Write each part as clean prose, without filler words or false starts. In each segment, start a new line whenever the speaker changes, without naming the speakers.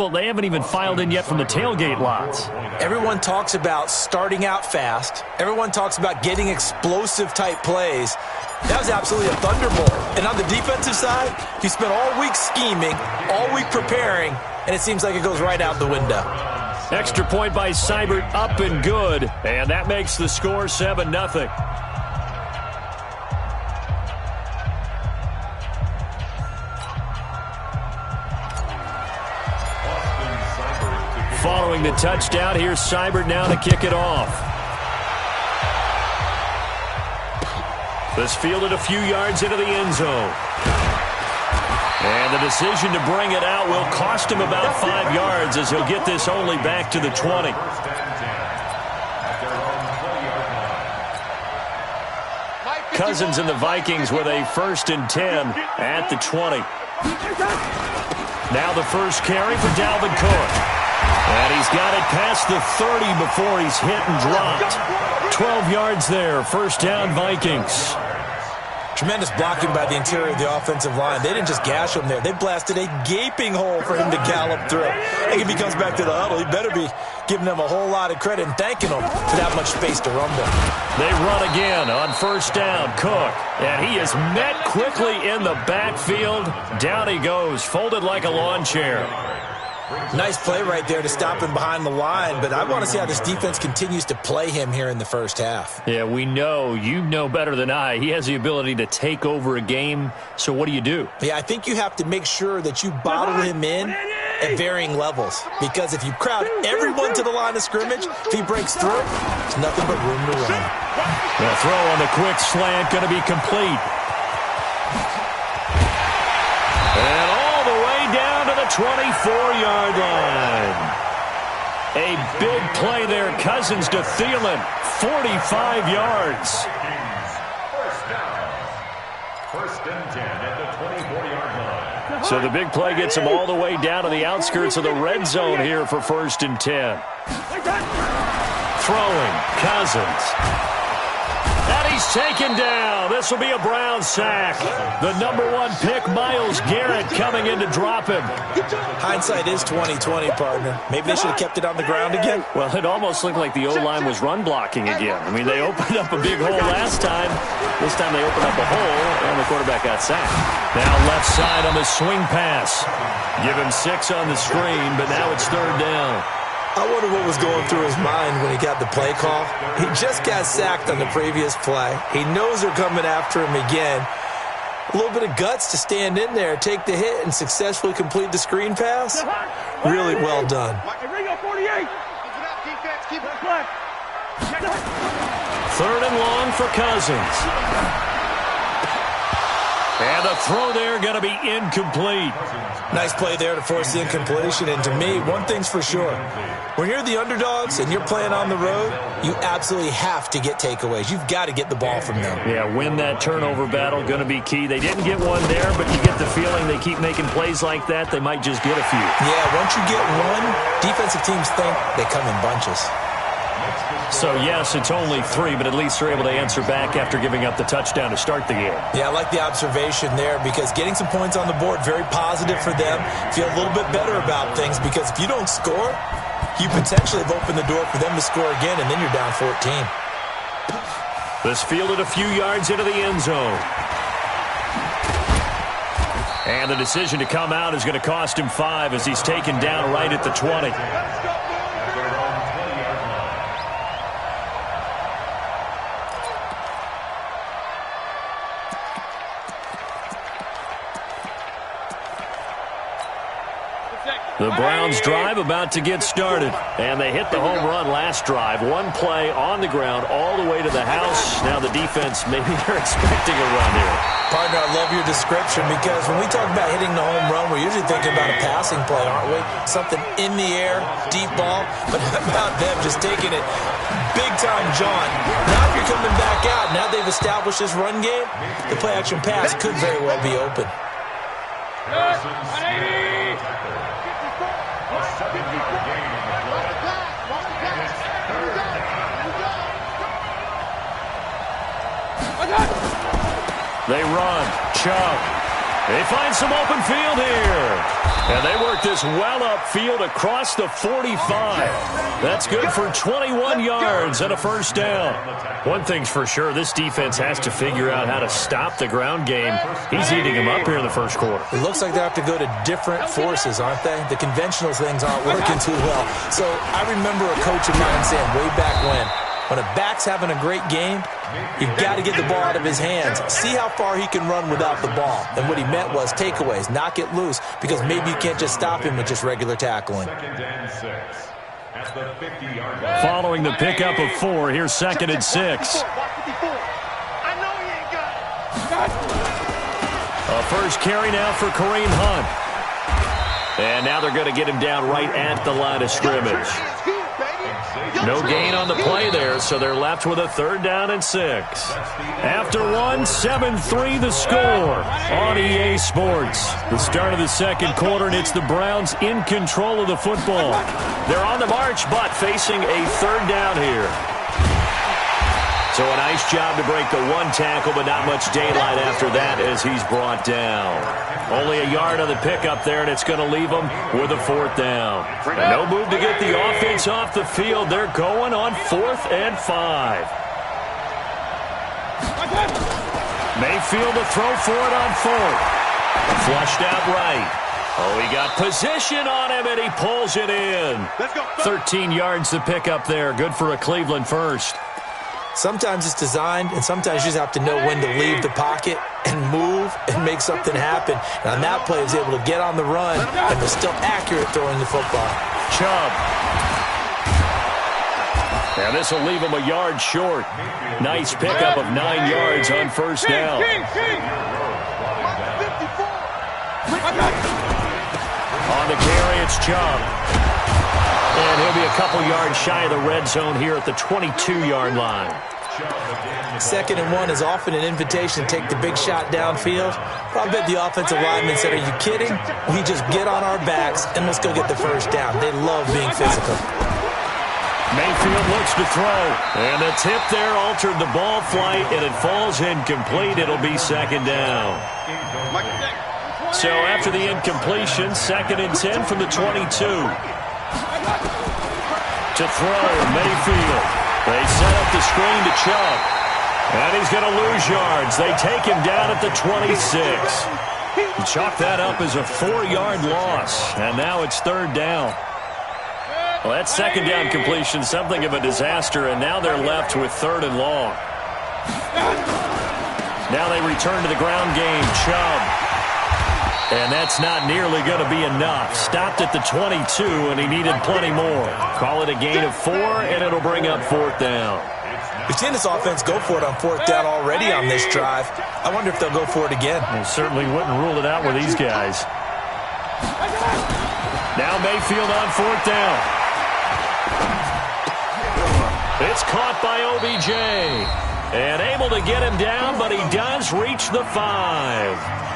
Well, they haven't even filed in yet from the tailgate lots.
Everyone talks about starting out fast. Everyone talks about getting explosive-type plays. That was absolutely a thunderbolt. And on the defensive side, you spent all week scheming, all week preparing, and it seems like it goes right out the window.
Extra point by Seibert, up and good. And that makes the score 7-0. Following the touchdown, here's Seibert now to kick it off. This fielded a few yards into the end zone. And the decision to bring it out will cost him about 5 yards as he'll get this only back to the 20. Cousins and the Vikings with a 1st and 10 at the 20. Now the first carry for Dalvin Cook. And he's got it past the 30 before he's hit and dropped. 12 yards there, 1st down Vikings.
Tremendous blocking by the interior of the offensive line. They didn't just gash him there. They blasted a gaping hole for him to gallop through. I think if he comes back to the huddle, he better be giving them a whole lot of credit and thanking them for that much space to rumble.
They run again on 1st down, Cook. And he is met quickly in the backfield. Down he goes, folded like a lawn chair.
Nice play right there to stop him behind the line, but I want to see how this defense continues to play him here in the first half.
Yeah, we know. You know better than I. He has the ability to take over a game, so what do you do?
Yeah, I think you have to make sure that you bottle him in at varying levels, because if you crowd everyone to the line of scrimmage, if he breaks through, there's nothing but room to run.
The throw on the quick slant going to be complete. And all the way down to the 24-yard line. A big play there. Cousins to Thielen. 45 yards.
First and 10 at the 24-yard line.
So the big play gets him all the way down to the outskirts of the red zone here for 1st and 10. Throwing. Cousins. And he's taken down. This will be a Brown sack. The #1 pick, Myles Garrett, coming in to drop him.
Hindsight is 20/20, partner. Maybe they should have kept it on the ground again.
Well, it almost looked like the O-line was run blocking again. I mean, they opened up a big hole last time. This time they opened up a hole, and the quarterback got sacked. Now left side on the swing pass. Give him 6 on the screen, but now it's 3rd down.
I wonder what was going through his mind when he got the play call. He just got sacked on the previous play. He knows they're coming after him again. A little bit of guts to stand in there, take the hit, and successfully complete the screen pass. Really well done.
3rd and long for Cousins. And the throw there going to be incomplete.
Nice play there to force the incompletion. And to me, one thing's for sure. When you're the underdogs and you're playing on the road, you absolutely have to get takeaways. You've got to get the ball from them.
Yeah, win that turnover battle, going to be key. They didn't get one there, but you get the feeling they keep making plays like that, they might just get a few.
Yeah, once you get one, defensive teams think they come in bunches.
So, yes, it's only 3, but at least they're able to answer back after giving up the touchdown to start the game.
Yeah, I like the observation there because getting some points on the board, very positive for them. Feel a little bit better about things because if you don't score, you potentially have opened the door for them to score again, and then you're down 14.
This fielded a few yards into the end zone. And the decision to come out is going to cost him 5 as he's taken down right at the 20. The Browns drive about to get started. And they hit the home run last drive. One play on the ground all the way to the house. Now the defense, maybe they're expecting a run here.
Partner, I love your description because when we talk about hitting the home run, we're usually thinking about a passing play, aren't we? Something in the air, deep ball. But how about them just taking it big time, John? Now if you're coming back out, now they've established this run game, the play-action pass could very well be open.
They run. Chubb. They find some open field here. And they work this well upfield across the 45. That's good for 21 yards and a first down. One thing's for sure, this defense has to figure out how to stop the ground game. He's eating them up here in the first quarter.
It looks like they have to go to different forces, aren't they? The conventional things aren't working too well. So I remember a coach of mine saying way back when a back's having a great game, you've got to get the ball out of his hands. See how far he can run without the ball. And what he meant was takeaways, knock it loose, because maybe you can't just stop him with just regular tackling.
Following the pickup of 4, here's 2nd and 6. A first carry now for Kareem Hunt. And now they're going to get him down right at the line of scrimmage. No gain on the play there, so they're left with a 3rd down and 6. After 1, 7-3 the score on EA Sports. The start of the second quarter, and it's the Browns in control of the football. They're on the march, but facing a 3rd down here. So a nice job to break the 1 tackle, but not much daylight after that as he's brought down. Only a yard on the pickup there, and it's going to leave them with a 4th down. And no move to get the offense off the field. They're going on 4th and 5. Mayfield to throw for it on 4th. Flushed out right. Oh, he got position on him, and he pulls it in. 13 yards to pick up there. Good for a Cleveland first.
Sometimes it's designed, and sometimes you just have to know when to leave the pocket and move and make something happen. And on that play, he was able to get on the run and was still accurate throwing the football.
Chubb. And this will leave him a yard short. Nice pickup of 9 yards on first down. On the carry, it's Chubb. And he'll be a couple yards shy of the red zone here at the 22-yard line.
2nd and 1 is often an invitation to take the big shot downfield. I bet the offensive lineman said, are you kidding? We just get on our backs and let's go get the first down. They love being physical.
Mayfield looks to throw. And the tip there altered the ball flight, and it falls incomplete. It'll be 2nd down. So after the incompletion, 2nd and 10 from the 22. To throw, Mayfield. They set up the screen to Chubb. And he's going to lose yards. They take him down at the 26. Chalk that up as a 4-yard loss. And now it's 3rd down. Well, that 2nd down completion, something of a disaster. And now they're left with 3rd and long. Now they return to the ground game. Chubb. And that's not nearly going to be enough. Stopped at the 22, and he needed plenty more. Call it a gain of 4, and it'll bring up 4th down.
We've seen this offense go for it on 4th down already on this drive. I wonder if they'll go for it again.
They certainly wouldn't rule it out with these guys. Now Mayfield on 4th down. It's caught by OBJ. And able to get him down, but he does reach the 5.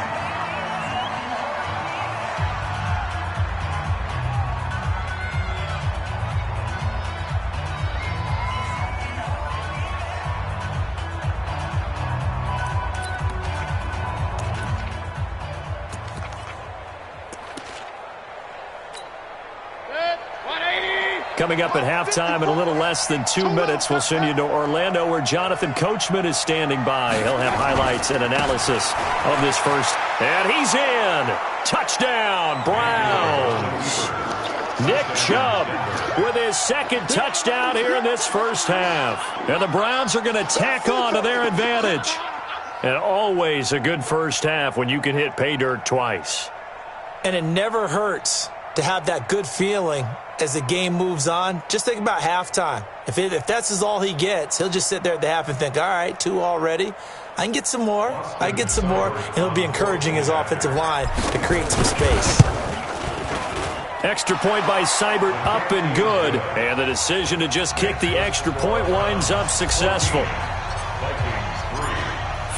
Coming up at halftime in a little less than 2 minutes, we'll send you to Orlando where Jonathan Coachman is standing by. He'll have highlights and analysis of this first. And he's in. Touchdown, Browns. Nick Chubb with his 2nd touchdown here in this first half. And the Browns are going to tack on to their advantage. And always a good first half when you can hit pay dirt twice.
And it never hurts to have that good feeling as the game moves on. Just think about halftime. If that's all he gets, he'll just sit there at the half and think, all right, 2 already. I can get some more. I can get some more. And he'll be encouraging his offensive line to create some space.
Extra point by Seibert, up and good. And the decision to just kick the extra point winds up successful.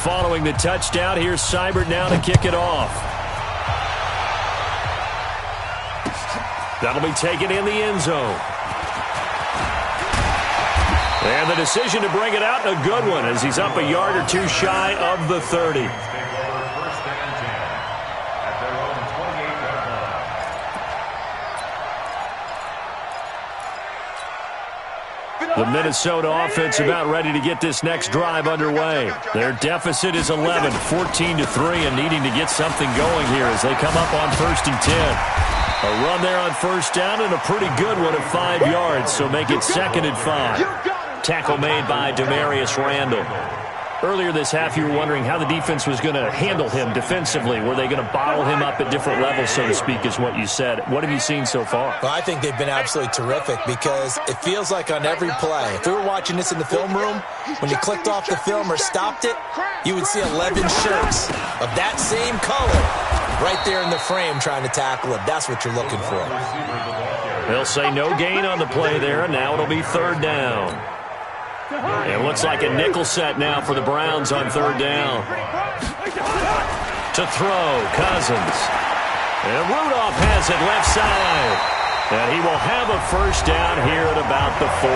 Following the touchdown, here's Seibert now to kick it off. That'll be taken in the end zone. And the decision to bring it out, a good one, as he's up a yard or 2 shy of the 30. The Minnesota offense about ready to get this next drive underway. Their deficit is 11, 14-3, and needing to get something going here as they come up on 1st and 10. A run there on 1st down and a pretty good one at 5 yards, so make it 2nd and 5. Tackle made by Demarius Randall. Earlier this half, you were wondering how the defense was going to handle him defensively. Were they going to bottle him up at different levels, so to speak, is what you said. What have you seen so far?
Well, I think they've been absolutely terrific because it feels like on every play, if we were watching this in the film room, when you clicked off the film or stopped it, you would see 11 shirts of that same color right there in the frame trying to tackle him. That's what you're looking for.
They'll say no gain on the play there, and now it'll be 3rd down. It looks like a nickel set now for the Browns on 3rd down. To throw, Cousins. And Rudolph has it left side. And he will have a 1st down here at about the 40.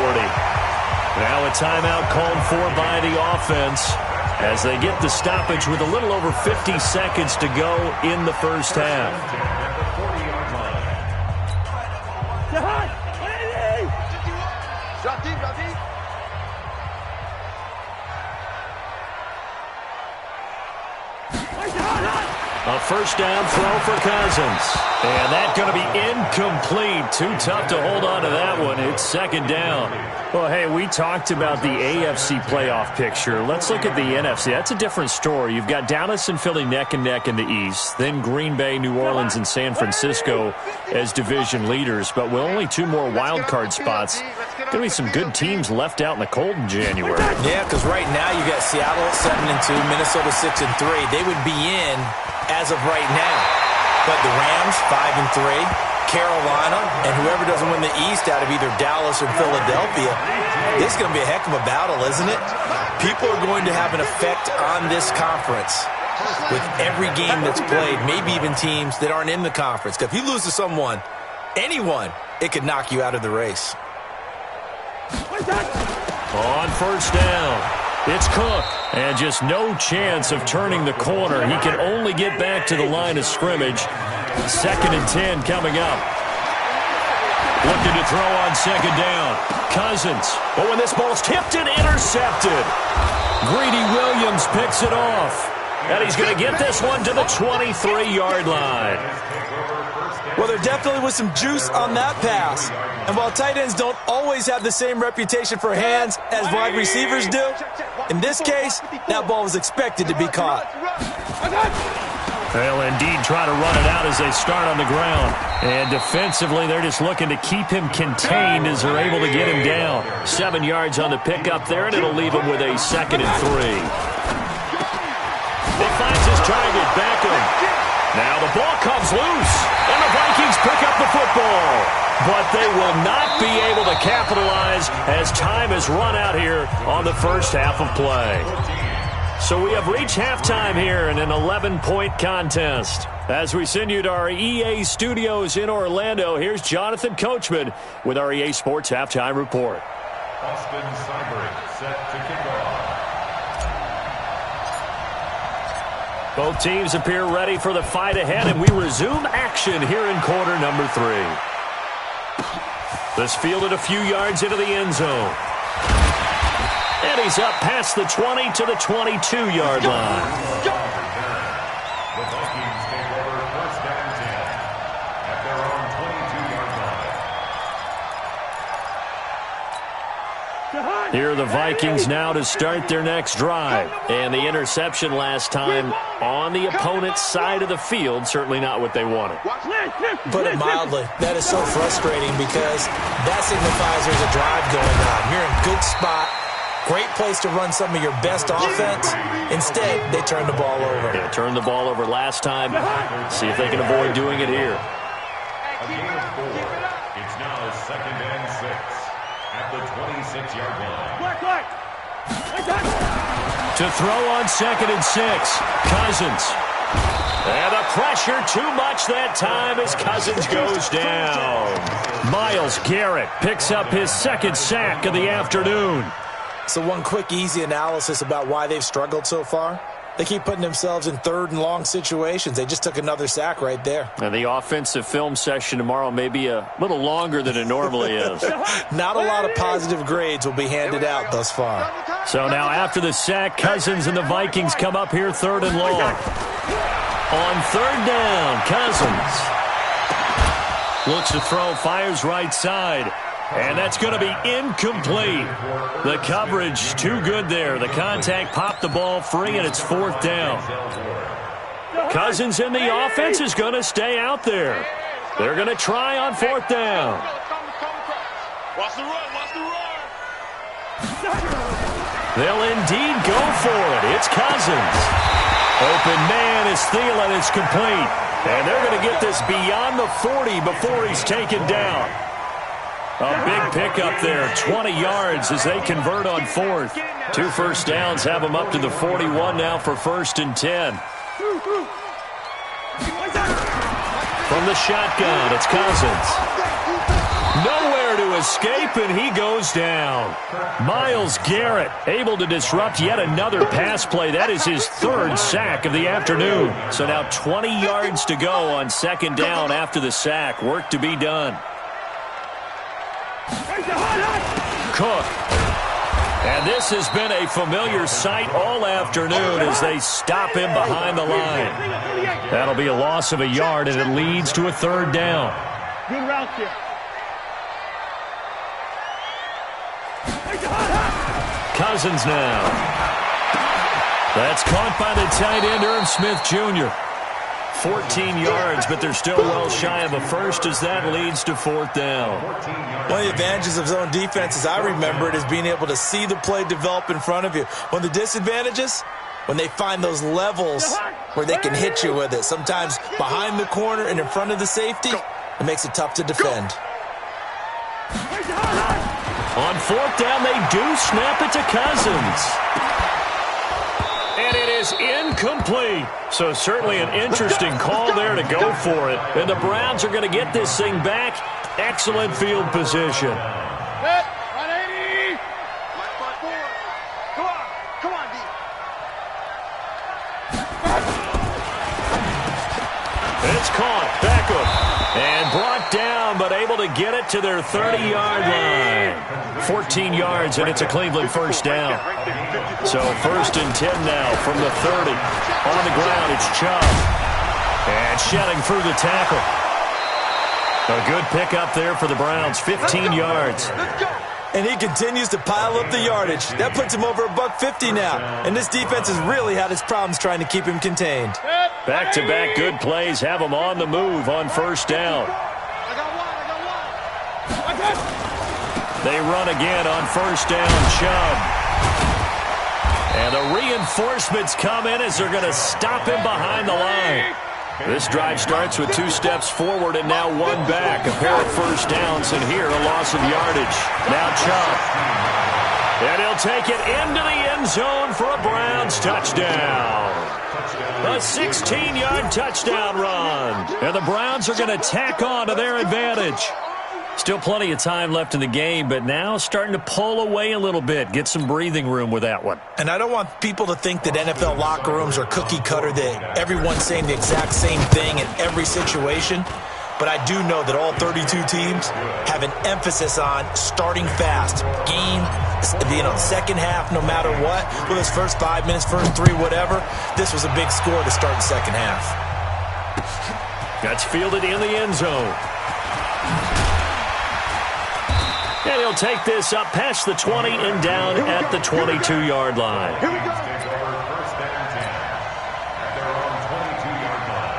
Now a timeout called for by the offense as they get the stoppage with a little over 50 seconds to go in the 1st half. A 1st down throw for Cousins. And that's going to be incomplete. Too tough to hold on to that one. It's 2nd down. Well, hey, we talked about the AFC playoff picture. Let's look at the NFC. That's a different story. You've got Dallas and Philly neck and neck in the East. Then Green Bay, New Orleans, and San Francisco as division leaders. But with only 2 more wild card spots, going to be some good teams left out in the cold in January.
Yeah, because right now you got Seattle at 7-2, Minnesota 6-3. They would be in as of right now. But the Rams, 5-3, Carolina, and whoever doesn't win the East out of either Dallas or Philadelphia, this is going to be a heck of a battle, isn't it? People are going to have an effect on this conference with every game that's played, maybe even teams that aren't in the conference. Because if you lose to someone, anyone, it could knock you out of the race.
On 1st down, it's Cook. And just no chance of turning the corner. He can only get back to the line of scrimmage. 2nd and 10 coming up. Looking to throw on 2nd down. Cousins. But when this ball's tipped and intercepted, Greedy Williams picks it off. And he's going to get this one to the 23-yard line.
Well, there definitely was some juice on that pass. And while tight ends don't always have the same reputation for hands as wide receivers do, in this case, that ball was expected to be caught.
They'll indeed try to run it out as they start on the ground. And defensively, they're just looking to keep him contained as they're able to get him down. 7 yards on the pickup there, and it'll leave him with a 2nd and 3. He finds his target, Beckham. Now the ball comes loose, and the Vikings pick up the football. But they will not be able to capitalize as time has run out here on the 1st half of play. So we have reached halftime here in an 11-point contest. As we send you to our EA studios in Orlando, here's Jonathan Coachman with our EA Sports Halftime Report.
Austin Seibert set to kick off.
Both teams appear ready for the fight ahead, and we resume action here in quarter number 3. This fielded a few yards into the end zone. And he's up past the 20 to the 22-yard line.
The Vikings take over 1st and 10 at their own 22-yard line.
Here are the Vikings now to start their next drive. And the interception last time on the opponent's side of the field, certainly not what they wanted.
Put it mildly, that is so frustrating because that signifies there's a drive going on. You're in a good spot, great place to run some of your best offense. Instead, they turn the ball over.
Yeah, turned the ball over last time. See if they can avoid doing it here.
A gain of 4. It's now 2nd and 6 at the 26-yard line.
To throw on 2nd and 6, Cousins. And the pressure too much that time as Cousins goes down. Myles Garrett picks up his 2nd sack of the afternoon.
So one quick, easy analysis about why they've struggled so far. They keep putting themselves in third and long situations. They just took another sack right there.
And the offensive film session tomorrow may be a little longer than it normally is.
Not a lot of positive grades will be handed out thus far.
So now after the sack, Cousins and the Vikings come up here 3rd and long. On 3rd down, Cousins looks to throw, fires right side. And that's going to be incomplete. The coverage too good there. The contact popped the ball free, and it's 4th down. Cousins in the offense is going to stay out there. They're going to try on 4th down.
Watch the run, watch the run.
They'll indeed go for it. It's Cousins. Open man is Thielen. It's complete. And they're going to get this beyond the 40 before he's taken down. A big pickup there, 20 yards as they convert on 4th. 2 first downs have them up to the 41 now for 1st and 10. From the shotgun, it's Cousins. Nowhere to escape, and he goes down. Myles Garrett able to disrupt yet another pass play. That is his 3rd sack of the afternoon. So now 20 yards to go on 2nd down after the sack. Work to be done. Cook. And this has been a familiar sight all afternoon as they stop him behind the line. That'll be a loss of a yard, and it leads to a 3rd down.
Good route here.
Cousins now. That's caught by the tight end, Irv Smith Jr. 14 yards, but they're still well shy of a first as that leads to 4th down.
One of the advantages of zone defense, as I remember it, is being able to see the play develop in front of you. One of the disadvantages, when they find those levels where they can hit you with it. Sometimes behind the corner and in front of the safety, it makes it tough to defend.
On 4th down, they do snap it to Cousins. And it is incomplete. So certainly an interesting call there to go for it. And the Browns are going to get this thing back. Excellent field position.
180. Come on, D.
It's caught. Beckham. And brought down, but able to get it to their 30-yard line. 14 yards, and it's a Cleveland first down. So 1st and 10 now from the 30. On the ground, it's Chubb. And shedding through the tackle. A good pickup there for the Browns, 15 yards.
And he continues to pile up the yardage. That puts him over $150 now. And this defense has really had its problems trying to keep him contained.
Back-to-back good plays have them on the move on 1st down. They run again on 1st down, Chubb. And the reinforcements come in as they're going to stop him behind the line. This drive starts with 2 steps forward and now 1 back. A pair of first downs, and here a loss of yardage. Now Chubb. And he'll take it into the end zone for a Browns touchdown. A 16-yard touchdown run. And the Browns are going to tack on to their advantage. Still plenty of time left in the game, but now starting to pull away a little bit. Get some breathing room with that one.
And I don't want people to think that NFL locker rooms are cookie cutter, that everyone's saying the exact same thing in every situation. But I do know that all 32 teams have an emphasis on starting fast. Game, second half, no matter what. Whether it's first 5 minutes, first 3, whatever. This was a big score to start the second half.
That's fielded in the end zone. And he'll take this up past the 20 and down at the 22-yard line.
Here we go.
First and 10 at their own 22-yard line.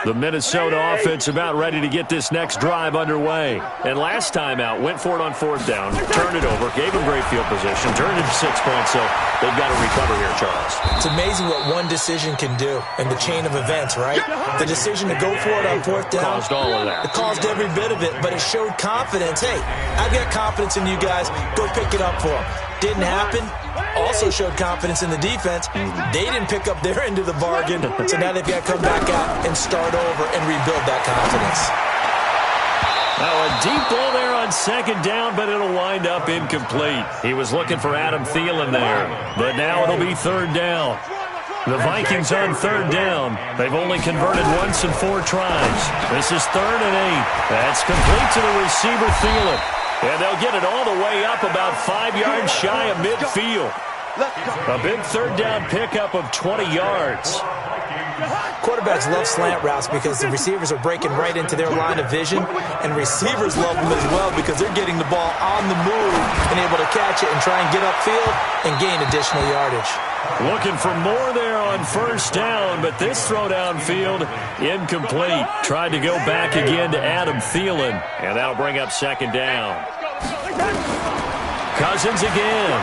The Minnesota offense about ready to get this next drive underway. And last time out, went for it on 4th down, turned it over, gave them great field position, turned it to 6 points, so they've got to recover here, Charles.
It's amazing what one decision can do in the chain of events, right? The decision to go for it on 4th down.
Caused all of that.
It caused every bit of it, but it showed confidence. Hey, I've got confidence in you guys. Go pick it up for them. didn't happen. Also showed confidence in the defense. They didn't pick up their end of the bargain, so now they've got to come back out and start over and rebuild that confidence.
Now a deep ball there on second down, but it'll wind up incomplete. He was looking for Adam Thielen there, but now it'll be third down. The Vikings on third down. They've only converted once in 4 tries. This is 3rd and 8. That's complete to the receiver, Thielen. And they'll get it all the way up about 5 yards shy of midfield. A big third down pickup of 20 yards.
Quarterbacks love slant routes because the receivers are breaking right into their line of vision, and receivers love them as well because they're getting the ball on the move and able to catch it and try and get upfield and gain additional yardage.
Looking for more there on first down, but this throw downfield incomplete. Tried to go back again to Adam Thielen, and that'll bring up second down. Cousins again.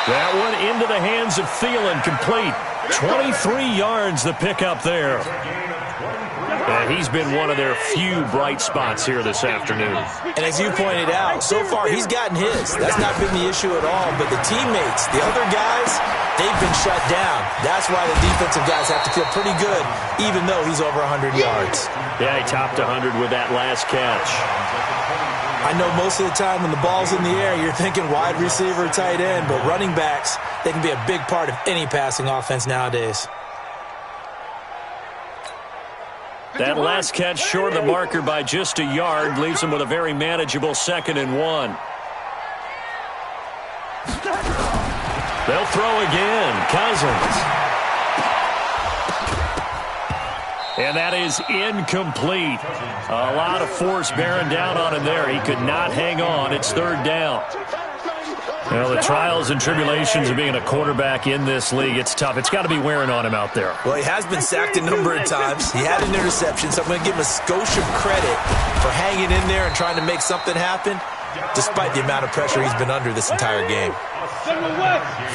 That one into the hands of Thielen, complete. 23 yards the pickup there. And he's been one of their few bright spots here this afternoon.
And as you pointed out, so far he's gotten his. That's not been the issue at all. But the teammates, the other guys, they've been shut down. That's why the defensive guys have to feel pretty good, even though he's over 100 yards.
Yeah, he topped 100 with that last catch.
I know most of the time when the ball's in the air, you're thinking wide receiver, tight end, but running backs, they can be a big part of any passing offense nowadays.
That last catch short of the marker by just a yard leaves them with a very manageable 2nd and 1. They'll throw again. Cousins. And that is incomplete. A lot of force bearing down on him there. He could not hang on. It's third down. Well, the trials and tribulations of being a quarterback in this league, it's tough. It's got to be wearing on him out there.
Well, he has been sacked a number of times. He had an interception, so I'm going to give him a skosh of credit for hanging in there and trying to make something happen, despite the amount of pressure he's been under this entire game.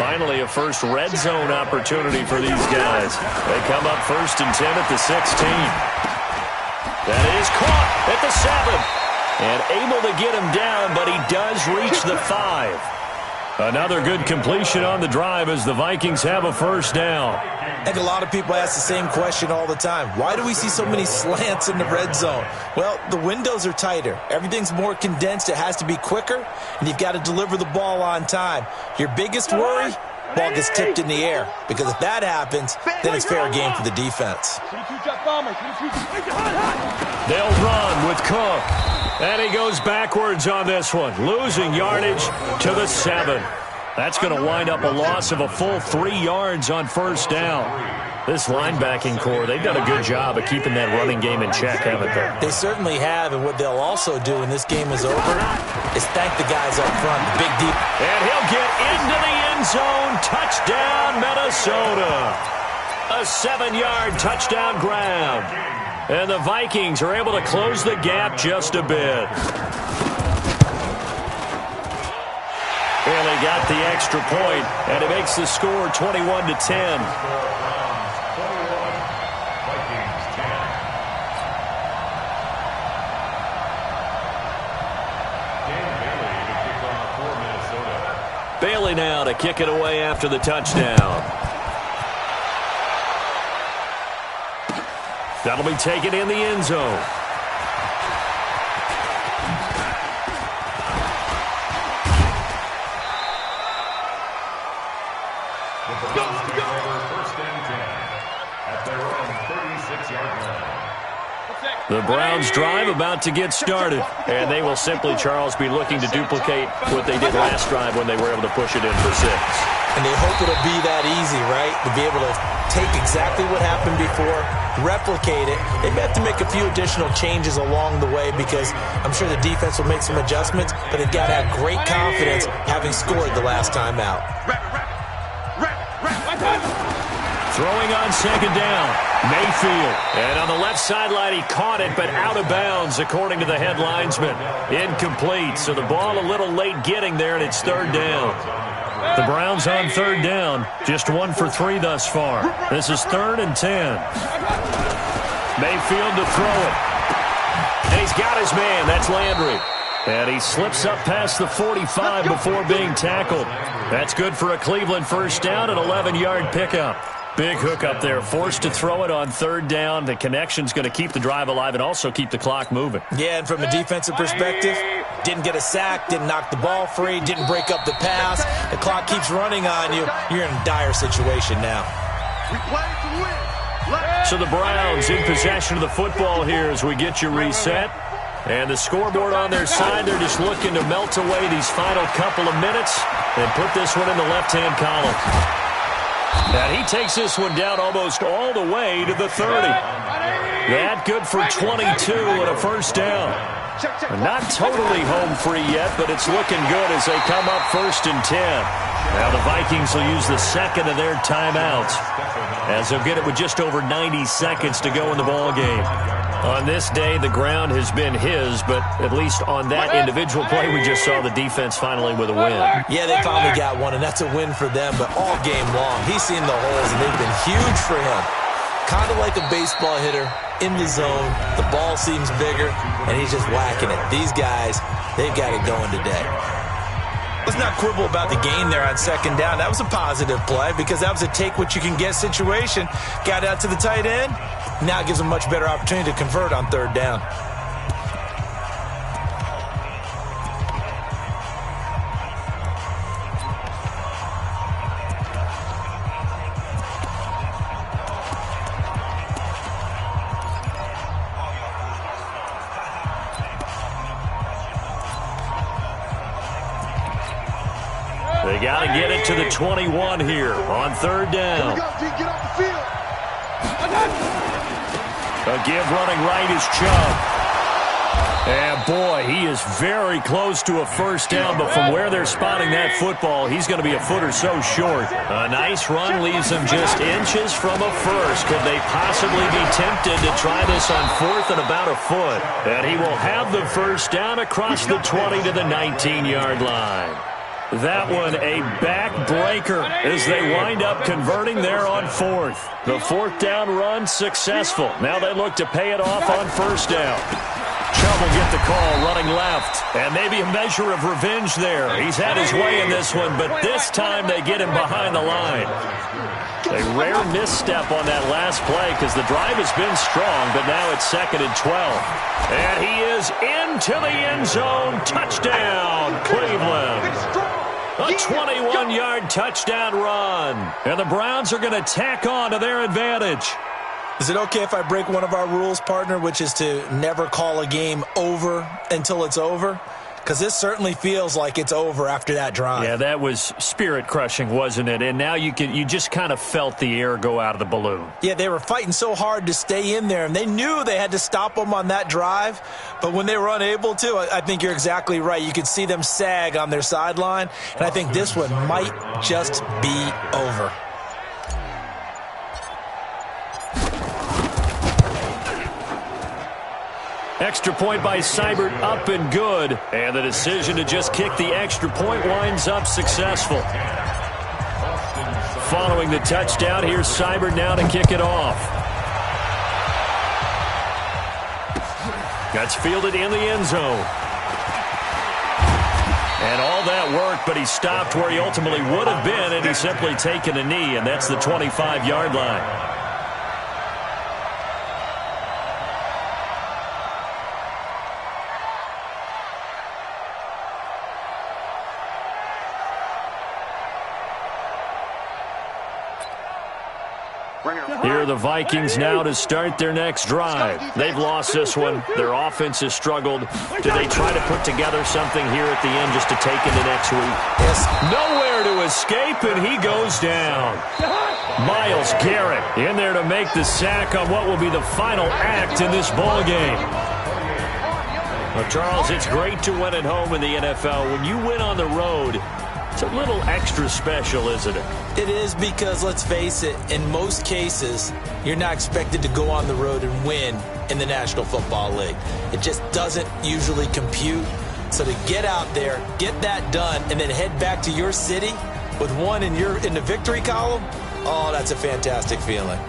Finally, a first red zone opportunity for these guys. They come up 1st and 10 at the 16. That is caught at the 7. And able to get him down, but he does reach the 5. Another good completion on the drive as the Vikings have a first down.
I think a lot of people ask the same question all the time. Why do we see so many slants in the red zone? Well, the windows are tighter. Everything's more condensed. It has to be quicker, and you've got to deliver the ball on time. Your biggest worry? Ball gets tipped in the air, because if that happens, then it's fair game for the defense.
They'll run with Cook. And he goes backwards on this one, losing yardage to the 7. That's going to wind up a loss of a full 3 yards on first down. This linebacking core, they've done a good job of keeping that running game in check, haven't they?
They certainly have, and what they'll also do when this game is over is thank the guys up front, the big deep.
And he'll get into the end zone. Touchdown, Minnesota. A 7-yard touchdown grab. And the Vikings are able to close the gap just a bit. And they got the extra point, and it makes the score 21-10. Bailey now to kick it away after the touchdown. That'll be taken in the end zone. The Browns drive about to get started, and they will simply, Charles, be looking to duplicate what they did last drive when they were able to push it in for 6.
And they hope it'll be that easy, right? To be able to take exactly what happened before, replicate it. They may have to make a few additional changes along the way because I'm sure the defense will make some adjustments, but they've got to have great confidence having scored the last time out.
Throwing on second down, Mayfield. And on the left sideline, he caught it, but out of bounds, according to the head linesman. Incomplete, so the ball a little late getting there, and it's third down. The Browns on third down, just 1 for 3 thus far. This is 3rd and 10. Mayfield to throw it. And he's got his man. That's Landry. And he slips up past the 45 before being tackled. That's good for a Cleveland first down, an 11-yard pickup. Big hook up there, forced to throw it on third down. The connection's going to keep the drive alive and also keep the clock moving.
Yeah, and from a defensive perspective, didn't get a sack, didn't knock the ball free, didn't break up the pass. The clock keeps running on you. You're in a dire situation now.
We play to win.
So the Browns in possession of the football here as we get you reset. And the scoreboard on their side, they're just looking to melt away these final couple of minutes and put this one in the left-hand column. And he takes this one down almost all the way to the 30. That good for 22 and a first down. Not totally home free yet, but it's looking good as they come up 1st and 10. Now the Vikings will use the second of their timeouts as they'll get it with just over 90 seconds to go in the ball game. On this day, the ground has been his, but at least on that individual play, we just saw the defense finally with a win.
Yeah, they finally got one, and that's a win for them, but all game long, he's seen the holes, and they've been huge for him. Kind of like a baseball hitter in the zone. The ball seems bigger, and he's just whacking it. These guys, they've got it going today. Let's not quibble about the gain there on second down. That was a positive play because that was a take-what-you-can-get situation. Got out to the tight end. Now it gives them a much better opportunity to convert on third down.
They got to get it to the 21 here on third down.
Get off the field.
A give running right is Chubb. And boy, he is very close to a first down, but from where they're spotting that football, he's going to be a foot or so short. A nice run leaves them just inches from a first. Could they possibly be tempted to try this on 4th and about a foot? And he will have the first down across the 20 to the 19-yard line. That one a backbreaker as they wind up converting there on 4th. The 4th down run successful. Now they look to pay it off on first down. Chubb will get the call running left. And maybe a measure of revenge there. He's had his way in this one, but this time they get him behind the line. A rare misstep on that last play because the drive has been strong, but now it's 2nd and 12. And he is into the end zone. Touchdown, Cleveland. A 21-yard touchdown run. And the Browns are going to tack on to their advantage.
Is it okay if I break one of our rules, partner, which is to never call a game over until it's over? Because this certainly feels like it's over after that drive.
Yeah, that was spirit-crushing, wasn't it? And now you just kind of felt the air go out of the balloon.
Yeah, they were fighting so hard to stay in there, and they knew they had to stop them on that drive. But when they were unable to, I think you're exactly right. You could see them sag on their sideline, and I think this one might just be over.
Extra point by Seibert up and good. And the decision to just kick the extra point winds up successful. Following the touchdown, here's Seibert now to kick it off. That's fielded in the end zone. And all that work, but he stopped where he ultimately would have been, and he's simply taken a knee, and that's the 25-yard line. Here are the Vikings now to start their next drive. They've lost this one. Their offense has struggled. Do they try to put together something here at the end just to take into next week?
Yes.
Nowhere to escape, and he goes down. Myles Garrett in there to make the sack on what will be the final act in this ball game. Well, Charles, it's great to win at home in the NFL. When you win on the road, it's a little extra special, isn't it?
It is because, let's face it, in most cases, you're not expected to go on the road and win in the National Football League. It just doesn't usually compute. So to get out there, get that done, and then head back to your city with one in the victory column, oh, that's a fantastic feeling.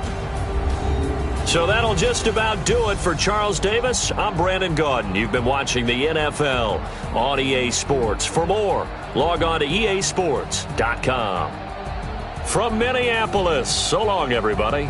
So that'll just about do it for Charles Davis. I'm Brandon Gaudin. You've been watching the NFL on EA Sports. For more, log on to easports.com. From Minneapolis, so long, everybody.